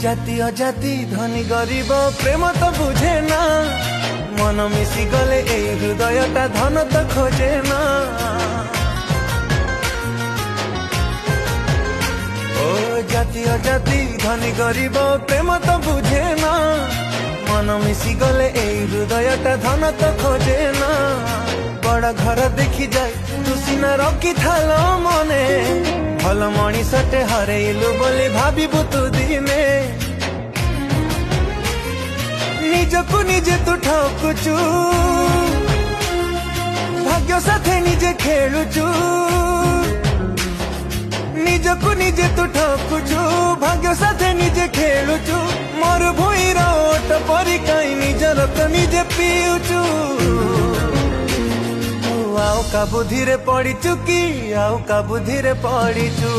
जाति अजाति धनी गरीब प्रेम तो बुझे ना मन मिसी गले ए हृदयटा धन तो खोजे ना ओ जाति अजाति धनी गरीब प्रेम तो बुझे ना मन मिसी गले ए हृदयटा धन तो खोजे ना बड़ा घर देखी जाए तू सीना रखी थाल मने भल मनीषटे हरेलु बोली भाविबु तू दिने निजकु निजे तू ठकुचु भाग्य साथे निजे खेलुचु निजकु निजे तू ठकुचु भाग्य साथे निजे खेलुचु मोर भुईर ओट परी काई निजर तो निजे पिउचु आउ का बुद्धि रे पड़ी चुकी आउ का बुद्धि रे पड़ी चु।